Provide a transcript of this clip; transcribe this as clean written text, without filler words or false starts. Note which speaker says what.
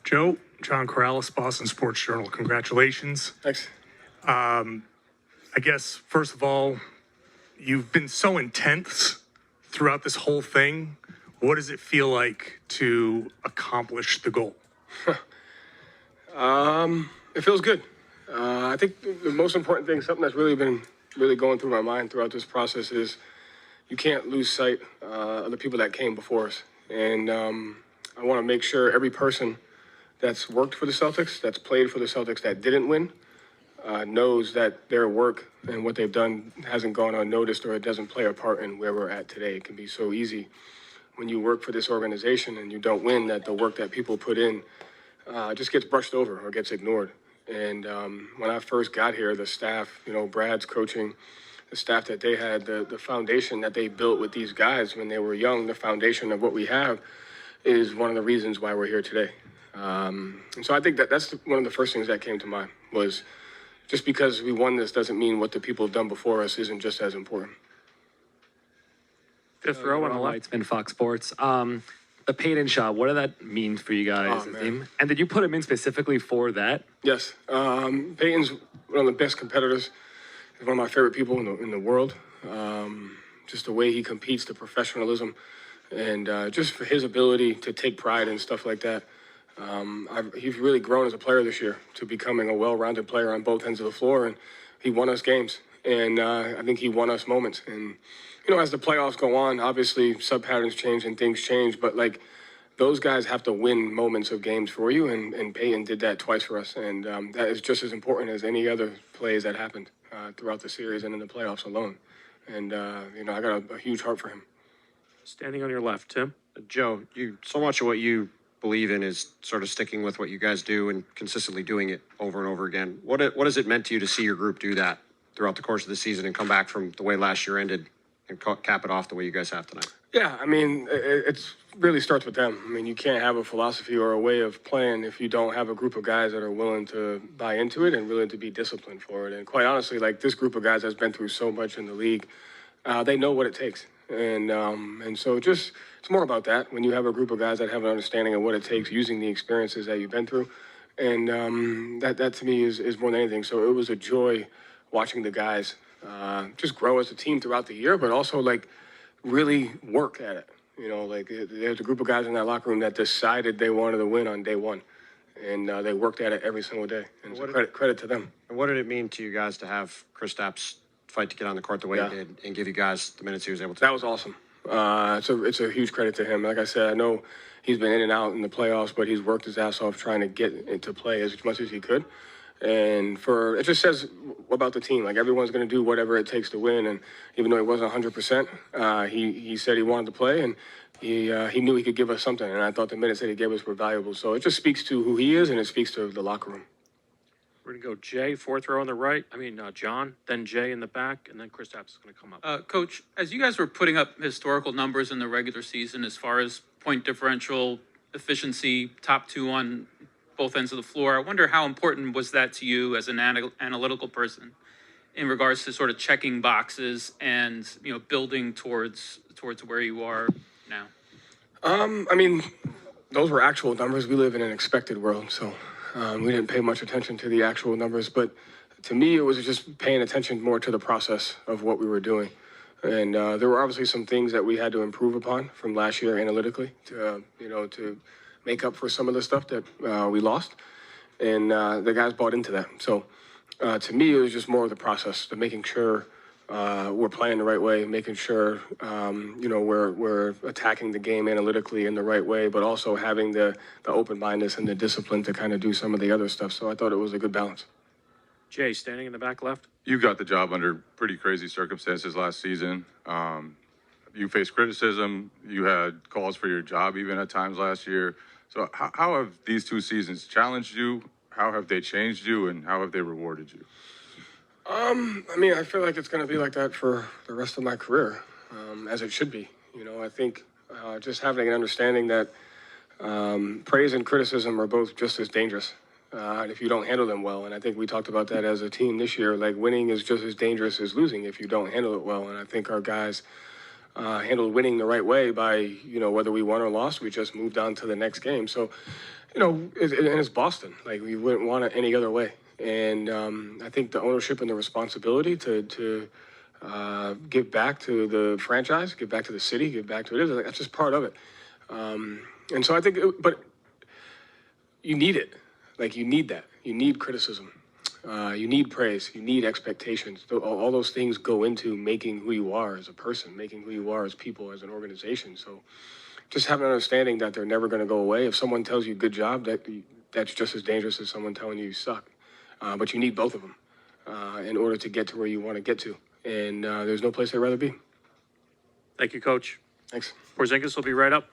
Speaker 1: Joe, John Corrales, Boston Sports Journal. Congratulations.
Speaker 2: Thanks.
Speaker 1: I guess, first of all, you've been so intense throughout this whole thing. What does it feel like to accomplish the goal?
Speaker 2: It feels good. I think the most important thing, something that's been going through my mind throughout this process is you can't lose sight of the people that came before us. And I want to make sure every person that's worked for the Celtics, that's played for the Celtics, that didn't win, knows that their work and what they've done hasn't gone unnoticed, or it doesn't play a part in where we're at today. It can be so easy when you work for this organization and you don't win, that the work that people put in just gets brushed over or gets ignored. And when I first got here, the staff, Brad's coaching, the staff that they had, the foundation that they built with these guys when they were young, the foundation of what we have is one of the reasons why we're here today. And so I think that's one of the first things that came to mind was just because we won this doesn't mean what the people have done before us isn't just as important.
Speaker 3: Fifth row on the left. It's been Fox Sports. The Payton shot, what did that mean for you guys as a team? And did you put him in specifically for that?
Speaker 2: Yes. Payton's one of the best competitors. He's one of my favorite people in the world. Just the way he competes, the professionalism, and just for his ability to take pride in stuff like that. He's really grown as a player this year to becoming a well-rounded player on both ends of the floor, and he won us games. And I think he won us moments. And as the playoffs go on, obviously sub-patterns change and things change, but those guys have to win moments of games for you, and Payton did that twice for us, and that is just as important as any other plays that happened throughout the series and in the playoffs alone. And, I got a huge heart for him.
Speaker 3: Standing on your left, Tim.
Speaker 4: Joe, so much of what you believe in is sort of sticking with what you guys do and consistently doing it over and over again. What has it meant to you to see your group do that throughout the course of the season and come back from the way last year ended and cap it off the way you guys have tonight?
Speaker 2: Yeah, it really starts with them. You can't have a philosophy or a way of playing if you don't have a group of guys that are willing to buy into it and willing to be disciplined for it. And quite honestly, this group of guys that's been through so much in the league, they know what it takes. And so it's more about that when you have a group of guys that have an understanding of what it takes using the experiences that you've been through. And that to me is more than anything. So it was a joy watching the guys just grow as a team throughout the year, but also really work at it. There's a group of guys in that locker room that decided they wanted to win on day one, and they worked at it every single day. And so credit to them.
Speaker 4: And what did it mean to you guys to have Kristaps fight to get on the court the way he did and give you guys the minutes he was able to?
Speaker 2: That was awesome. It's a huge credit to him. Like I said, I know he's been in and out in the playoffs, but he's worked his ass off trying to get into play as much as he could. And it just says about the team. Everyone's going to do whatever it takes to win. And even though he wasn't 100%, he said he wanted to play, and he knew he could give us something. And I thought the minutes that he gave us were valuable. So it just speaks to who he is, and it speaks to the locker room.
Speaker 3: We're going to go Jay, fourth row on the right. John, then Jay in the back, and then Kristaps is going to come up.
Speaker 5: Coach, as you guys were putting up historical numbers in the regular season as far as point differential, efficiency, top two on both ends of the floor, I wonder how important was that to you as an analytical person in regards to sort of checking boxes and, building towards where you are now?
Speaker 2: Those were actual numbers. We live in an expected world, so we didn't pay much attention to the actual numbers. But to me, it was just paying attention more to the process of what we were doing. And there were obviously some things that we had to improve upon from last year analytically to make up for some of the stuff that we lost. And the guys bought into that. So to me, it was just more of the process, to making sure we're playing the right way, making sure, we're attacking the game analytically in the right way, but also having the open-mindedness and the discipline to kind of do some of the other stuff. So I thought it was a good balance.
Speaker 3: Jay, standing in the back left.
Speaker 6: You got the job under pretty crazy circumstances last season. You faced criticism. You had calls for your job even at times last year. So how have these two seasons challenged you? How have they changed you? And how have they rewarded you?
Speaker 2: I feel like it's going to be like that for the rest of my career, as it should be. I think just having an understanding that praise and criticism are both just as dangerous if you don't handle them well. And I think we talked about that as a team this year. Winning is just as dangerous as losing if you don't handle it well. And I think our guys handled winning the right way by, whether we won or lost, we just moved on to the next game. So, and it's Boston. Like, we wouldn't want it any other way. And I think the ownership and the responsibility to give back to the franchise, give back to the city, give back to it, that's just part of it. And so I think, but you need it. Like, you need that. You need criticism. You need praise. You need expectations. All those things go into making who you are as a person, making who you are as people, as an organization. So just have an understanding that they're never going to go away. If someone tells you good job, that's just as dangerous as someone telling you suck. But you need both of them in order to get to where you want to get to. And there's no place I'd rather be.
Speaker 7: Thank you, Coach.
Speaker 2: Thanks.
Speaker 7: Porzingis will be right up.